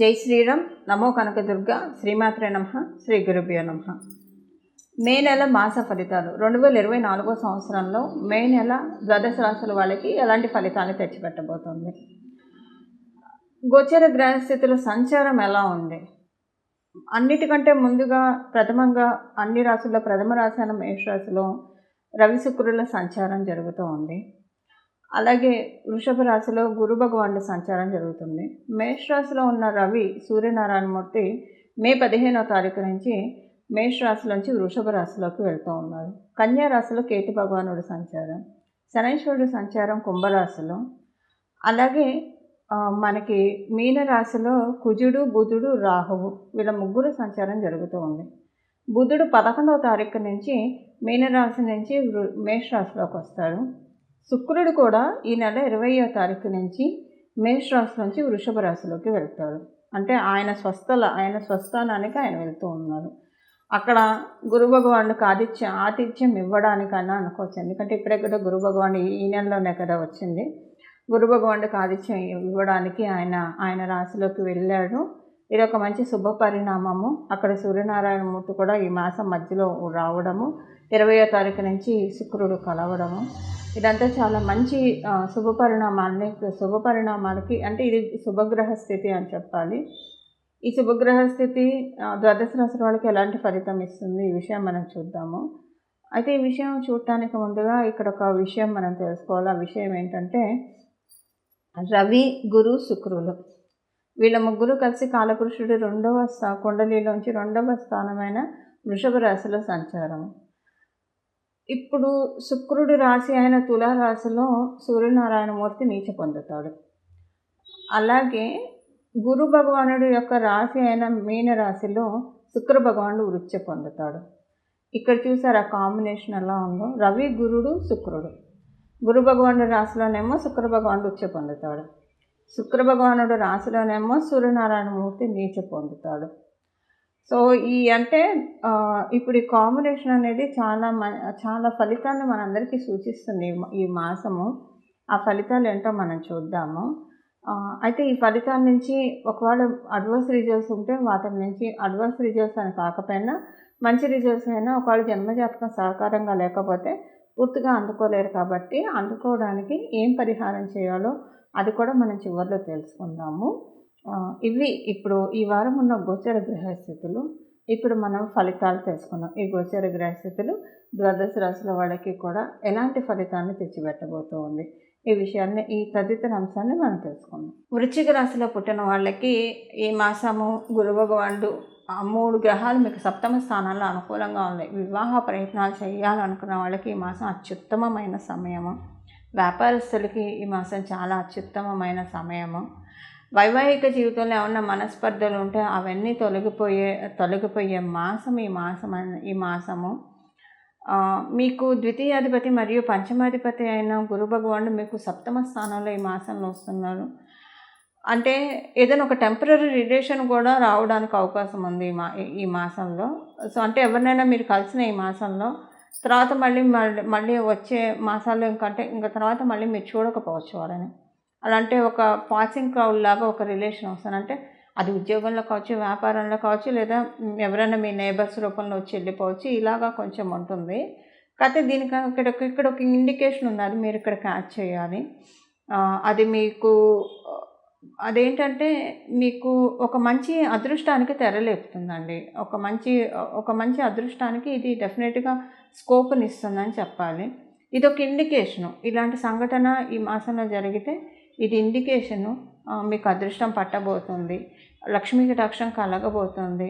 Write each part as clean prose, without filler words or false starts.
జై శ్రీరామ్. నమో కనకదుర్గ. శ్రీమాత్రే నమః. శ్రీ గురుభ్యో నమః. మే నెల మాస ఫలితాలు 2024 సంవత్సరంలో మే నెల ద్వాదశ రాశుల వాళ్ళకి ఎలాంటి ఫలితాన్ని తెచ్చిపెట్టబోతోంది? గోచర గ్రహస్థితుల సంచారం ఎలా ఉంది? అన్నిటికంటే ముందుగా ప్రథమంగా అన్ని రాశుల్లో ప్రథమ రాశి అయిన మేషరాశిలో రవి శుక్రుల సంచారం జరుగుతూ ఉంది. అలాగే వృషభ రాశిలో గురు భగవానుడి సంచారం జరుగుతుంది. మేషరాశిలో ఉన్న రవి సూర్యనారాయణమూర్తి మే 15వ తారీఖు నుంచి మేషరాశి నుంచి వృషభ రాశిలోకి వెళ్తూ ఉన్నారు. కన్యా రాశిలో కేతు భగవానుడి సంచారం, శనైశ్వరుడి సంచారం కుంభరాశిలో, అలాగే మనకి మీనరాశిలో కుజుడు బుధుడు రాహువు వీళ్ళ ముగ్గురు సంచారం జరుగుతూ ఉంది. బుధుడు 11వ తారీఖు నుంచి మీనరాశి నుంచి మేషరాశిలోకి వస్తాడు. శుక్రుడు కూడా ఈ నెల 20వ తారీఖు నుంచి మేషరాశి నుంచి వృషభ రాశిలోకి వెళ్తాడు. అంటే ఆయన స్వస్థానానికి ఆయన వెళ్తూ ఉన్నారు. అక్కడ గురు భగవానుడికి ఆతిథ్యం ఇవ్వడానికన్నా అనుకోవచ్చు. ఎందుకంటే ఇప్పుడే కదా గురు భగవాను ఈ నెలలోనే కదా వచ్చింది. గురు భగవానుడికి ఆతిథ్యం ఇవ్వడానికి ఆయన రాశిలోకి వెళ్ళాడు. ఇది ఒక మంచి శుభ పరిణామము. అక్కడ సూర్యనారాయణమూర్తి కూడా ఈ మాసం మధ్యలో రావడము, 20వ తారీఖు నుంచి శుక్రుడు కలవడము, ఇదంతా చాలా మంచి శుభ పరిణామాలకి అంటే ఇది శుభగ్రహ స్థితి అని చెప్పాలి. ఈ శుభగ్రహ స్థితి ద్వాదశ రాశి వాళ్ళకి ఎలాంటి ఫలితం ఇస్తుంది ఈ విషయం మనం చూద్దాము. అయితే ఈ విషయం చూడటానికి ముందుగా ఇక్కడ ఒక విషయం మనం తెలుసుకోవాలి. ఆ విషయం ఏంటంటే రవి గురు శుక్రులు వీళ్ళ ముగ్గురు కలిసి కాలపురుషుడు కుండలిలోంచి 2వ స్థానమైన వృషభ రాశిలో సంచారం. ఇప్పుడు శుక్రుడి రాశి అయిన తులారాశిలో సూర్యనారాయణమూర్తి నీచ పొందుతాడు. అలాగే గురు భగవానుడి యొక్క రాశి అయిన మీనరాశిలో శుక్ర భగవానుడు వృత్తి పొందుతాడు. ఇక్కడ చూసారు ఆ కాంబినేషన్ ఎలా ఉందో. రవి గురుడు శుక్రుడు. గురు భగవానుడి రాశిలోనేమో శుక్ర భగవానుడు ఉచ్చ పొందుతాడు. శుక్ర భగవానుడు రాశిలోనేమో సూర్యనారాయణమూర్తి నీచ పొందుతాడు. సో ఇప్పుడు ఈ కాంబినేషన్ అనేది చాలా ఫలితాన్ని మనందరికీ సూచిస్తుంది ఈ మాసము. ఆ ఫలితాలు ఏంటో మనం చూద్దాము. అయితే ఈ ఫలితాల నుంచి ఒకవేళ అడ్వర్స్ రిజల్ట్స్ ఉంటే వాటి నుంచి అడ్వర్స్ రిజల్ట్స్ అని కాకపోయినా మంచి రిజల్ట్స్ అయినా ఒకవేళ జన్మజాతకం సహకారంగా లేకపోతే పూర్తిగా అందుకోలేరు. కాబట్టి అందుకోవడానికి ఏం పరిహారం చేయాలో అది కూడా మనం చివరిలో తెలుసుకుందాము. ఇవి ఇప్పుడు ఈ వారం ఉన్న గోచర గ్రహస్థితులు. ఇప్పుడు మనం ఫలితాలు తెలుసుకున్నాం. ఈ గోచర గ్రహస్థితులు ద్వాదశ రాశుల వాళ్ళకి కూడా ఎలాంటి ఫలితాన్ని తెచ్చిపెట్టబోతూ ఉంది ఈ విషయాన్ని ఈ తదితర అంశాన్ని మనం తెలుసుకుందాం. వృశ్చిక రాశిలో పుట్టిన వాళ్ళకి ఈ మాసము గురు భగవానుడు 3 గ్రహాలు మీకు సప్తమ స్థానాల్లో అనుకూలంగా ఉన్నాయి. వివాహ ప్రయత్నాలు చేయాలనుకున్న వాళ్ళకి ఈ మాసం అత్యుత్తమమైన సమయము. వ్యాపారస్తులకి ఈ మాసం చాలా అత్యుత్తమమైన సమయము. వైవాహిక జీవితంలో ఏమన్నా మనస్పర్ధలు ఉంటే అవన్నీ తొలగిపోయే మాసం ఈ మాసము. మీకు ద్వితీయాధిపతి మరియు పంచమాధిపతి అయిన గురు భగవానుడు మీకు సప్తమ స్థానంలో ఈ మాసంలో వస్తున్నారు. అంటే ఏదైనా ఒక టెంపరరీ రిలేషన్ కూడా రావడానికి అవకాశం ఉంది ఈ మాసంలో. సో అంటే ఎవరినైనా మీరు కలిసిన ఈ మాసంలో తర్వాత మళ్ళీ వచ్చే మాసాల్లో ఇంకా తర్వాత మళ్ళీ మీరు చూడకపోవచ్చు వాళ్ళని. అలాంటి ఒక పాసింగ్ క్రౌడ్ లాగా ఒక రిలేషన్ వస్తుంది. అంటే అది ఉద్యోగంలో కావచ్చు, వ్యాపారంలో కావచ్చు, లేదా ఎవరైనా మీ నేబర్స్ రూపంలో వచ్చి వెళ్ళిపోవచ్చు. ఇలాగా కొంచెం ఉంటుంది. కాకపోతే దీనికి ఇక్కడ ఒక ఇండికేషన్ ఉంది. అది మీరు ఇక్కడ క్యాచ్ చేయాలి. అది మీకు అదేంటంటే మీకు ఒక మంచి అదృష్టానికి తెరలేపుతుందండి. ఒక మంచి అదృష్టానికి ఇది డెఫినెట్గా స్కోప్ని ఇస్తుందని చెప్పాలి. ఇది ఒక ఇండికేషను. ఇలాంటి సంఘటన ఈ మాసంలో జరిగితే ఇది ఇండికేషను. మీకు అదృష్టం పట్టబోతుంది, లక్ష్మీ కటాక్షం కలగబోతుంది.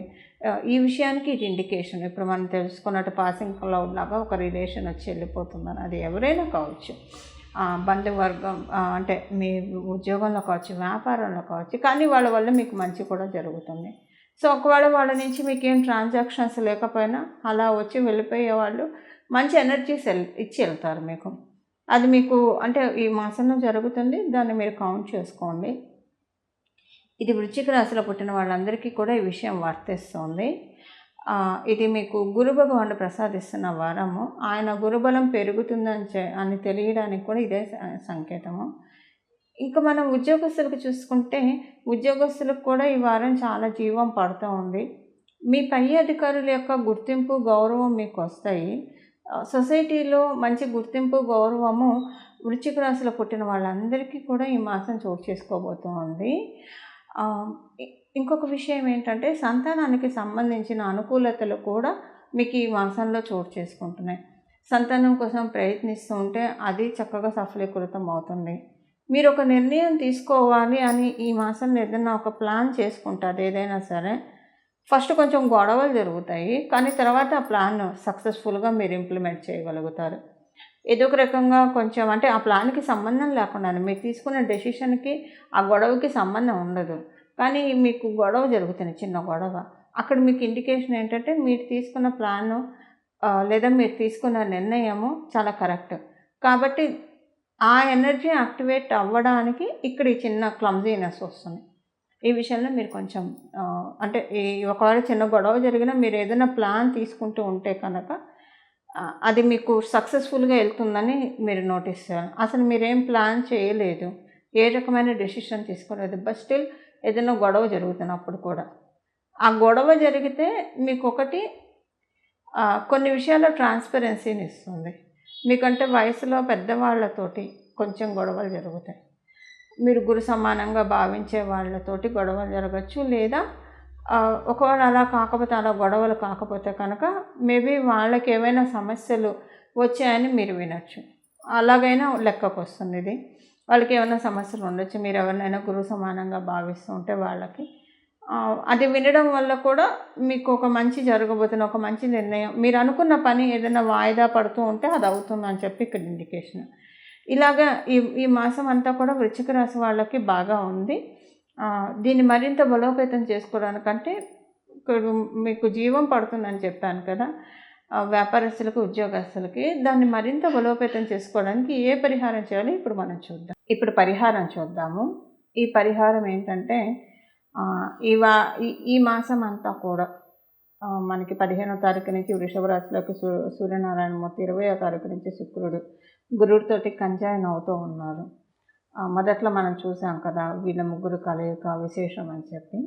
ఈ విషయానికి ఇది ఇండికేషన్. ఇప్పుడు మనం తెలుసుకున్నట్టు పాసింగ్ క్లౌడ్ లాగా ఒక రిలేషన్ వచ్చి వెళ్ళిపోతుందని. అది ఎవరైనా కావచ్చు, బంధువర్గం అంటే మీ ఉద్యోగంలో కావచ్చు, వ్యాపారంలో కావచ్చు. కానీ వాళ్ళ వల్ల మీకు మంచి కూడా జరుగుతుంది. సో ఒకవేళ వాళ్ళ నుంచి మీకు ఏం ట్రాన్సాక్షన్స్ లేకపోయినా అలా వచ్చి వెళ్ళిపోయే వాళ్ళు మంచి ఎనర్జీస్ ఇచ్చి వెళ్తారు మీకు. అది మీకు అంటే ఈ మాసంలో జరుగుతుంది. దాన్ని మీరు కౌంట్ చేసుకోండి. ఇది వృశ్చిక రాశిలో పుట్టిన వాళ్ళందరికీ కూడా ఈ విషయం వర్తిస్తుంది. ఇది మీకు గురు భగవానుడు ప్రసాదిస్తున్న వారము. ఆయన గురుబలం పెరుగుతుందని తెలియడానికి కూడా ఇదే సంకేతము. ఇంకా మనం ఉద్యోగస్తులకు చూసుకుంటే, ఉద్యోగస్తులకు కూడా ఈ వారం చాలా జీవం పడుతూ ఉంది. మీ పై అధికారుల యొక్క గుర్తింపు, గౌరవం మీకొస్తాయి. సొసైటీలో మంచి గుర్తింపు, గౌరవము వృశ్చిక రాశిలో పుట్టిన వాళ్ళందరికీ కూడా ఈ మాసం చోటు చేసుకోబోతూ ఉంది. ఆహ్, ఇ ఇంకొక విషయం ఏంటంటే, సంతానానికి సంబంధించిన అనుకూలతలు కూడా మీకు ఈ మాసంలో చోటు చేసుకుంటున్నాయి. సంతానం కోసం ప్రయత్నిస్తూ ఉంటే అది చక్కగా సఫలీకృతం అవుతుంది. మీరొక నిర్ణయం తీసుకోవాలి అని ఈ మాసంలో ఏదైనా ఒక ప్లాన్ చేసుకుంటే అదేదైనా సరే, ఫస్ట్ కొంచెం గొడవలు జరుగుతాయి. కానీ తర్వాత ఆ ప్లాన్ సక్సెస్‌ఫుల్‌గా మీరు ఇంప్లిమెంట్ చేయగలుగుతారు. ఏదో ఒక రకంగా కొంచెం అంటే ఆ ప్లాన్‌కి సంబంధం లేకుండానే మీరు తీసుకున్న డెసిషన్‌కి, ఆ గొడవకి సంబంధం ఉండదు. కానీ మీకు గొడవ జరుగుతుంది, చిన్న గొడవ. అక్కడ మీకు ఇండికేషన్ ఏంటంటే మీరు తీసుకున్న ప్లాను లేదా మీరు తీసుకున్న నిర్ణయము చాలా కరెక్ట్. కాబట్టి ఆ ఎనర్జీ యాక్టివేట్ అవ్వడానికి ఇక్కడ ఈ చిన్న క్లమ్జీనెస్ వస్తుంది. ఈ విషయంలో మీరు కొంచెం అంటే ఒకవేళ చిన్న గొడవ జరిగినా మీరు ఏదైనా ప్లాన్ తీసుకుంటూ ఉంటే కనుక అది మీకు సక్సెస్‌ఫుల్‌గా వెళ్తుందని మీరు నోటీస్ చేయాలి. అసలు మీరేం ప్లాన్ చేయలేదు. ఏ రకమైన డెసిషన్ తీసుకోలేదు. బట్ స్టిల్ ఏదైనా గొడవ జరుగుతున్నప్పుడు కూడా. ఆ గొడవ జరిగితే మీకొకటి కొన్ని విషయాల్లో ట్రాన్స్‌పరెన్సీని ఇస్తుంది. మీకంటే వయసులో పెద్దవాళ్ళతోటి కొంచెం గొడవలు జరుగుతాయి. మీరు గురు సమానంగా భావించే వాళ్ళతోటి గొడవలు జరగచ్చు. లేదా ఒకవేళ అలా కాకపోతే అలా గొడవలు కాకపోతే కనుక మేబీ వాళ్ళకేమైనా సమస్యలు వచ్చాయని మీరు వినొచ్చు. అలాగైనా లెక్కకొస్తుంది ఇది. వాళ్ళకేమైనా సమస్యలు ఉండొచ్చు. మీరు ఎవరినైనా గురువు సమానంగా భావిస్తూ ఉంటే వాళ్ళకి. అది వినడం వల్ల కూడా మీకు ఒక మంచి జరగబోతున్న ఒక మంచి నిర్ణయం, మీరు అనుకున్న పని ఏదైనా వాయిదా పడుతూ ఉంటే అది అవుతుందని చెప్పి ఇక్కడ ఇండికేషన్. ఇలాగా ఈ మాసం అంతా కూడా వృశ్చిక రాశి వాళ్ళకి బాగా ఉంది. దీన్ని మరింత బలోపేతం చేసుకోవడానికంటే ఇప్పుడు మీకు జీవం పడుతుందని చెప్పాను కదా, వ్యాపారస్తులకు, ఉద్యోగస్తులకి. దాన్ని మరింత బలోపేతం చేసుకోవడానికి ఏ పరిహారం చేయాలో ఇప్పుడు మనం చూద్దాం. ఇప్పుడు పరిహారం చూద్దాము. ఈ పరిహారం ఏంటంటే, ఈ మాసం అంతా కూడా మనకి 15వ తారీఖు నుంచి వృషభ రాశిలోకి సూర్యనారాయణమూర్తి, 20వ తారీఖు నుంచి శుక్రుడు గురుడితోటి కంజాయిన్ అవుతూ ఉన్నారు. మొదట్లో మనం చూసాం కదా, వీళ్ళ ముగ్గురు కలయిక విశేషం అని చెప్పి.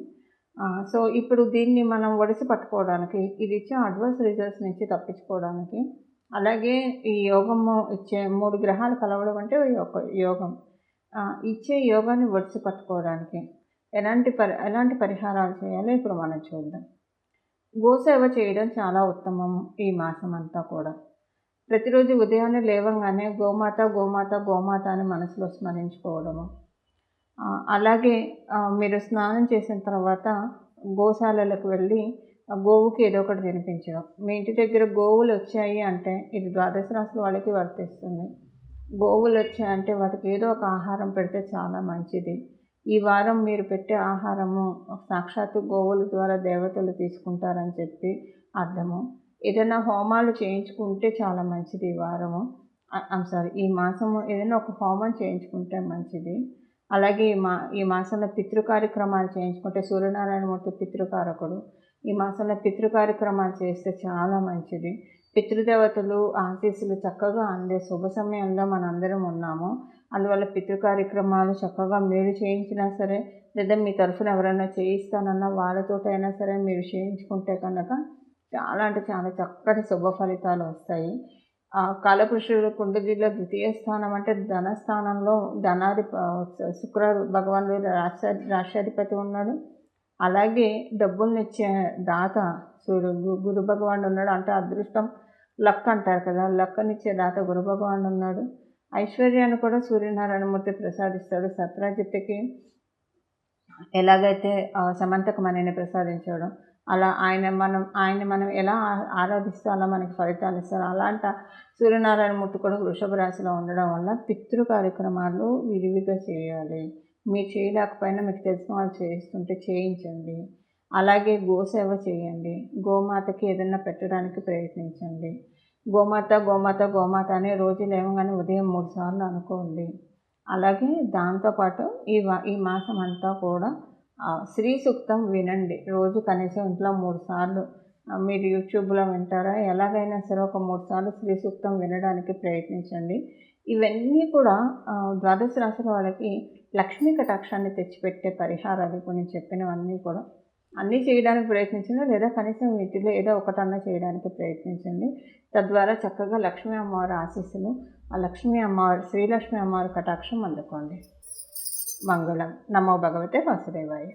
సో ఇప్పుడు దీన్ని మనం ఒడిసి పట్టుకోవడానికి, ఇది ఇచ్చే అడ్వర్స్ రిజల్ట్స్ నుంచి తప్పించుకోవడానికి, అలాగే ఈ యోగము ఇచ్చే 3 గ్రహాలు కలవడం అంటే ఒక యోగం. ఇచ్చే యోగాన్ని ఒడిసి పట్టుకోవడానికి ఎలాంటి పరిహారాలు చేయాలో ఇప్పుడు మనం చూద్దాం. గోసేవ చేయడం చాలా ఉత్తమం ఈ మాసం అంతా కూడా. ప్రతిరోజు ఉదయాన్నే లేవంగానే గోమాత గోమాత గోమాత అని మనసులో స్మరించుకోవడము. అలాగే మీరు స్నానం చేసిన తర్వాత గోశాలలకు వెళ్ళి గోవుకి ఏదో ఒకటి తినిపించడం. మీ ఇంటి దగ్గర గోవులు వచ్చాయి అంటే ఇది ద్వాదశ రాశుల వాళ్ళకి వర్తిస్తుంది. గోవులు వచ్చాయంటే వాటికి ఏదో ఒక ఆహారం పెడితే చాలా మంచిది. ఈ వారం మీరు పెట్టే ఆహారము సాక్షాత్తు గోవుల ద్వారా దేవతలు తీసుకుంటారని చెప్పి అర్థము. ఏదైనా హోమాలు చేయించుకుంటే చాలా మంచిది ఈ వారము. ఈ మాసము ఏదైనా ఒక హోమం చేయించుకుంటే మంచిది. అలాగే ఈ మాసంలో పితృ కార్యక్రమాలు చేయించుకుంటే, సూర్యనారాయణమూర్తి పితృకారకుడు. ఈ మాసంలో పితృ కార్యక్రమాలు చేస్తే చాలా మంచిది. పితృదేవతలు ఆశీస్సులు చక్కగా అందే శుభ సమయంలో మనందరం ఉన్నాము. అందువల్ల పితృ కార్యక్రమాలు చక్కగా మీరు చేయించినా సరే, లేదా మీ తరఫున ఎవరైనా చేయిస్తానన్నా వాళ్ళతోటైనా సరే మీరు చేయించుకుంటే కనుక చాలా అంటే చాలా చక్కటి శుభ ఫలితాలు వస్తాయి. కాలపురుషుడు కుండలిలో ద్వితీయ స్థానం అంటే ధనస్థానంలో శుక్ర భగవానుడు రాష్ట్రాధిపతి ఉన్నాడు. అలాగే డబ్బులనిచ్చే దాత గురు భగవానుడు ఉన్నాడు. అంటే అదృష్టం, లక్ అంటారు కదా, లక్కనిచ్చే దాత గురు భగవానుడు ఉన్నాడు. ఐశ్వర్యాన్ని కూడా సూర్యనారాయణమూర్తి ప్రసాదిస్తాడు. సత్రాజిత్తుకి ఎలాగైతే సమంతకమణిని ప్రసాదించాడో అలా ఆయన మనం ఎలా ఆరాధిస్తే అలా మనకి ఫలితాలు ఇస్తారు. అలాంటి సూర్యనారాయణమూర్తి కూడా వృషభ రాశిలో ఉండడం వల్ల పితృ కార్యక్రమాలు విరివిగా చేయాలి. మీరు చేయలేకపోయినా మీకు తెలిసిన వాళ్ళు చేయిస్తుంటే చేయించండి. అలాగే గోసేవ చేయండి. గోమాతకి ఏదైనా పెట్టడానికి ప్రయత్నించండి. గోమాత గోమాత గోమాత అనే రోజు లేవగానే ఉదయం 3 సార్లు అనుకోండి. అలాగే దాంతోపాటు ఈ మాసం అంతా కూడా శ్రీ సూక్తం వినండి. రోజు కనీసం ఇంట్లో 3 సార్లు మీరు యూట్యూబ్లో వింటారా, ఎలాగైనా సరే ఒక 3 సార్లు శ్రీ సూక్తం వినడానికి ప్రయత్నించండి. ఇవన్నీ కూడా ద్వాదశ రాశుల వాళ్ళకి లక్ష్మీ కటాక్షాన్ని తెచ్చిపెట్టే పరిహారాలు. ఇప్పుడు నేను చెప్పినవన్నీ కూడా అన్నీ చేయడానికి ప్రయత్నించండి, లేదా కనీసం వీటిలో ఏదో ఒకటన్నా చేయడానికి ప్రయత్నించండి. తద్వారా చక్కగా లక్ష్మీ అమ్మవారి ఆశీస్సులు, ఆ లక్ష్మీ అమ్మవారి శ్రీలక్ష్మీ అమ్మవారి కటాక్షం అందుకోండి. మంగళం. నమో భగవతే వాసుదేవాయ.